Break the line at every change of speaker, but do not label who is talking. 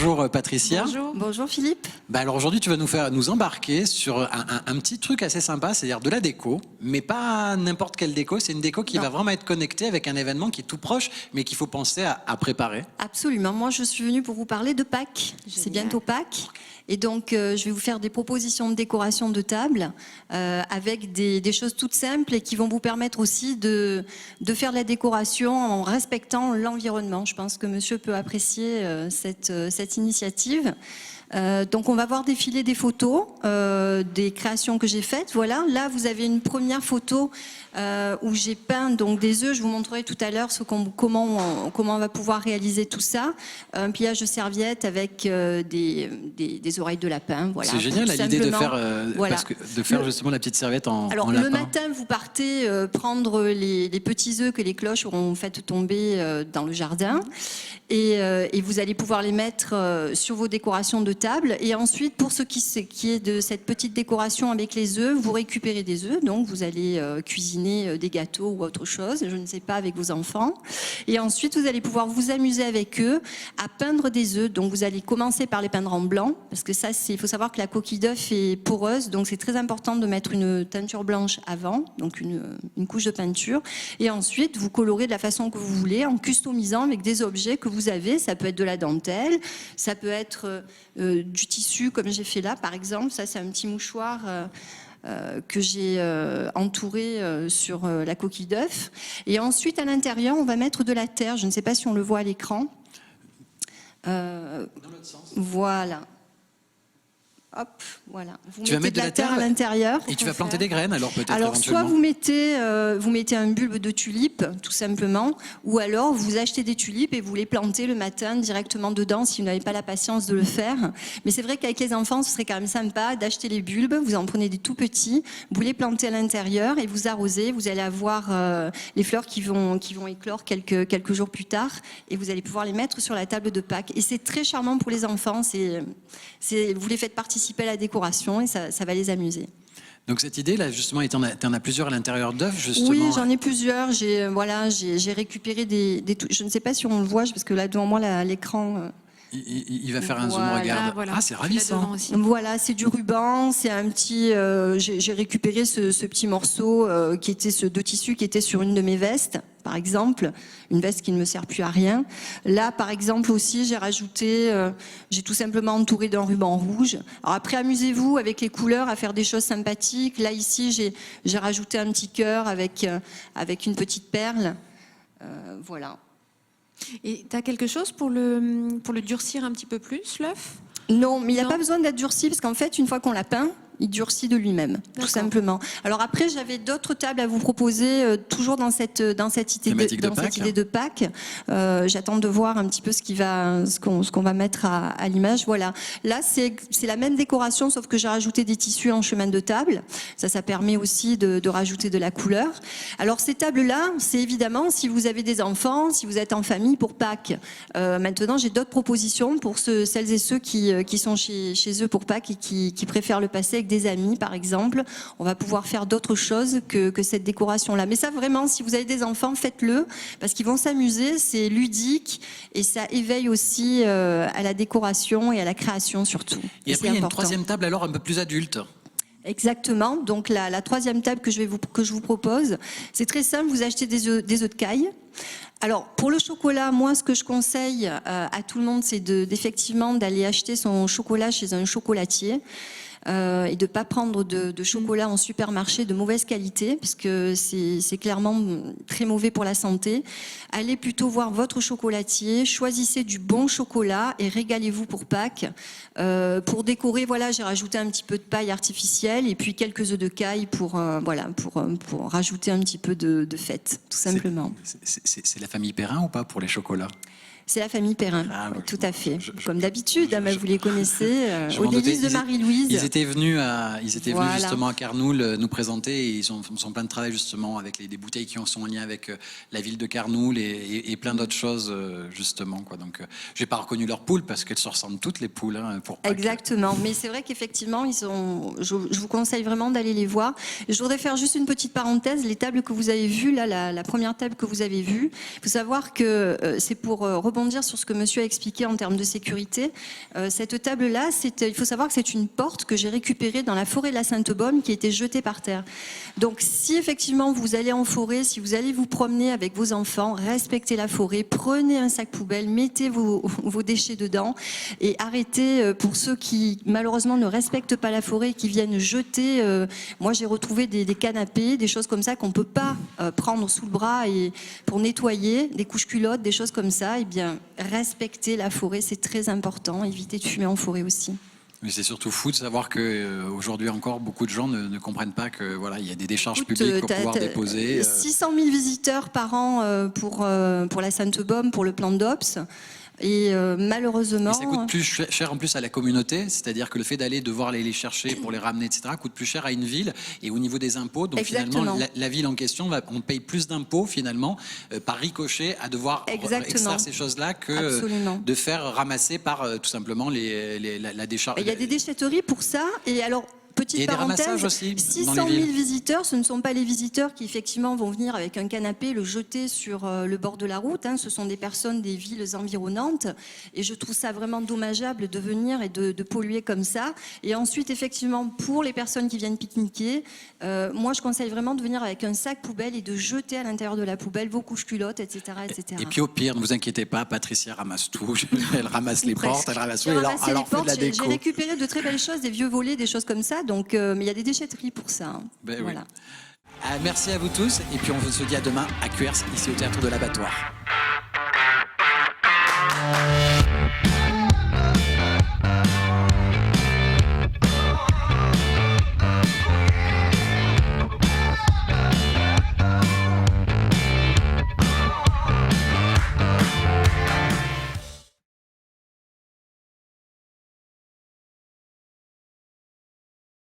Bonjour Patricia.
Bonjour. Bonjour Philippe.
Alors aujourd'hui tu vas nous embarquer sur un petit truc assez sympa, c'est-à-dire de la déco, mais pas n'importe quelle déco, c'est une déco qui va vraiment être connectée avec un événement qui est tout proche, mais qu'il faut penser à préparer.
Absolument, moi je suis venue pour vous parler de Pâques, c'est bientôt Pâques, et donc je vais vous faire des propositions de décoration de table avec des choses toutes simples et qui vont vous permettre aussi de faire de la décoration en respectant l'environnement. Je pense que monsieur peut apprécier cette initiative. Donc on va voir défiler des photos des créations que j'ai faites. Voilà, là vous avez une première photo où j'ai peint donc des œufs. Je vous montrerai tout à l'heure comment on va pouvoir réaliser tout ça. Un pliage de serviette avec des oreilles de lapin. Voilà,
c'est génial l'idée de faire, de faire justement la petite serviette en lapin.
Le matin vous partez prendre les petits œufs que les cloches auront fait tomber dans le jardin. Et vous allez pouvoir les mettre sur vos décorations de table. Et ensuite, pour ce qui est de cette petite décoration avec les œufs, vous récupérez des œufs, donc vous allez cuisiner des gâteaux ou autre chose, je ne sais pas, avec vos enfants. Et ensuite, vous allez pouvoir vous amuser avec eux à peindre des œufs. Donc vous allez commencer par les peindre en blanc, parce que ça, il faut savoir que la coquille d'œuf est poreuse, donc c'est très important de mettre une teinture blanche avant, donc une couche de peinture. Et ensuite, vous colorez de la façon que vous voulez, en customisant avec des objets que vous avez. Ça peut être de la dentelle, ça peut être du tissu comme j'ai fait là par exemple. Ça c'est un petit mouchoir que j'ai entouré sur la coquille d'œuf. Et ensuite à l'intérieur on va mettre de la terre. Je ne sais pas si on le voit à l'écran.
Dans l'autre sens.
Voilà. Hop, voilà.
Tu vas mettre de la terre
à l'intérieur.
Et tu vas planter des graines alors peut-être
éventuellement. Soit vous mettez un bulbe de tulipe tout simplement, ou alors vous achetez des tulipes et vous les plantez le matin directement dedans si vous n'avez pas la patience de le faire. Mais c'est vrai qu'avec les enfants ce serait quand même sympa d'acheter les bulbes, vous en prenez des tout petits, vous les plantez à l'intérieur et vous arrosez, vous allez avoir les fleurs qui vont éclore quelques jours plus tard et vous allez pouvoir les mettre sur la table de Pâques. Et c'est très charmant pour les enfants, vous les faites participer à la décoration et ça va les amuser.
Donc cette idée-là, justement, tu en as plusieurs à l'intérieur d'œufs, justement.
Oui, j'en ai plusieurs. J'ai récupéré je ne sais pas si on le voit, parce que là, devant moi, l'écran...
Il va faire un zoom, regarde.
Voilà.
Ah, c'est ravissant.
Voilà, c'est du ruban, c'est un petit... j'ai récupéré ce petit morceau qui était de tissu qui était sur une de mes vestes, par exemple, une veste qui ne me sert plus à rien. Là, par exemple, aussi, j'ai rajouté, j'ai tout simplement entouré d'un ruban rouge. Alors après, amusez-vous avec les couleurs à faire des choses sympathiques. Là, ici, j'ai rajouté un petit cœur avec une petite perle. Voilà.
Et tu as quelque chose pour le durcir un petit peu plus, l'œuf?
Non, mais il n'y a pas besoin d'être durci, parce qu'en fait, une fois qu'on l'a peint, il durcit de lui-même, tout simplement. Alors après, j'avais d'autres tables à vous proposer, toujours dans cette idée de Pâques. J'attends de voir un petit peu ce qu'on va mettre à l'image. Voilà. Là, c'est la même décoration, sauf que j'ai rajouté des tissus en chemin de table. Ça permet aussi de rajouter de la couleur. Alors ces tables-là, c'est évidemment si vous avez des enfants, si vous êtes en famille pour Pâques. Maintenant, j'ai d'autres propositions pour celles et ceux qui sont chez eux pour Pâques et qui préfèrent le passer avec des amis par exemple. On va pouvoir faire d'autres choses que cette décoration là, mais ça vraiment si vous avez des enfants, faites-le parce qu'ils vont s'amuser, c'est ludique et ça éveille aussi à la décoration et à la création surtout.
Et après il y a une troisième table alors un peu plus adulte.
Exactement, donc la troisième table que je vous propose, c'est très simple, vous achetez des œufs de caille. Alors pour le chocolat, moi ce que je conseille à tout le monde, c'est effectivement d'aller acheter son chocolat chez un chocolatier. Et de ne pas prendre de chocolat en supermarché de mauvaise qualité, parce que c'est clairement très mauvais pour la santé. Allez plutôt voir votre chocolatier, choisissez du bon chocolat et régalez-vous pour Pâques. Pour décorer, voilà, j'ai rajouté un petit peu de paille artificielle et puis quelques œufs de caille pour rajouter un petit peu de fête, tout simplement.
C'est la famille Perrin ou pas pour les chocolats?
C'est la famille Perrin,
Ah, oui,
tout à fait.
je-
Comme d'habitude, vous les connaissez.
Je m'en
Aux délices
doutais.
de Marie-Louise.
Ils étaient venus
Voilà.
justement à Carnoul nous présenter et ils sont plein de travail justement avec des bouteilles qui sont en lien avec la ville de Carnoul et plein d'autres choses justement quoi. Donc j'ai pas reconnu leurs poules parce qu'elles se ressemblent toutes les poules hein, pour pas que-
Exactement, mais c'est vrai qu'effectivement, je vous conseille vraiment d'aller les voir. Je voudrais faire juste une petite parenthèse. Les tables que vous avez vues, là, la première table que vous avez vue, il faut savoir que c'est pour rebondir sur ce que monsieur a expliqué en termes de sécurité. Cette table-là, il faut savoir que c'est une porte que j'ai récupérée dans la forêt de la Sainte-Baume qui a été jetée par terre. Donc si effectivement vous allez en forêt, si vous allez vous promener avec vos enfants, respectez la forêt, prenez un sac poubelle, mettez vos déchets dedans et arrêtez pour ceux qui malheureusement ne respectent pas la forêt, qui viennent jeter. Moi j'ai retrouvé des canapés, des choses comme ça qu'on ne peut pas prendre sous le bras et pour nettoyer, des couches culottes, des choses comme ça. Eh bien, respectez la forêt, c'est très important. Évitez de fumer en forêt aussi.
Mais c'est surtout fou de savoir que aujourd'hui encore beaucoup de gens ne comprennent pas que voilà il y a des décharges publiques pour pouvoir déposer.
600 000 visiteurs par an pour la Sainte-Baume, pour le plan d'Ops. Et malheureusement...
Et ça coûte plus cher en plus à la communauté, c'est-à-dire que le fait d'aller devoir aller les chercher pour les ramener, etc., coûte plus cher à une ville et au niveau des impôts. Donc
Exactement.
finalement, la ville en question, on paye plus d'impôts finalement par ricochet à devoir extraire ces choses-là que de faire ramasser par tout simplement la décharge.
Il y a des déchetteries pour ça. Et alors... Petite parenthèse,
aussi
600 000 visiteurs, ce ne sont pas les visiteurs qui effectivement vont venir avec un canapé, le jeter sur le bord de la route. Hein. Ce sont des personnes des villes environnantes. Et je trouve ça vraiment dommageable de venir et de polluer comme ça. Et ensuite, effectivement, pour les personnes qui viennent pique-niquer, moi je conseille vraiment de venir avec un sac poubelle et de jeter à l'intérieur de la poubelle vos couches culottes, etc. etc.
Et puis au pire, ne vous inquiétez pas, Patricia ramasse tout. Elle ramasse les portes, elle ramasse tout.
J'ai récupéré de très belles choses, des vieux volets, des choses comme ça. Donc, mais il y a des déchetteries pour ça. Hein.
Ben
voilà.
Oui. Merci à vous tous et puis on se dit à demain à QRS ici au Théâtre de l'Abattoir.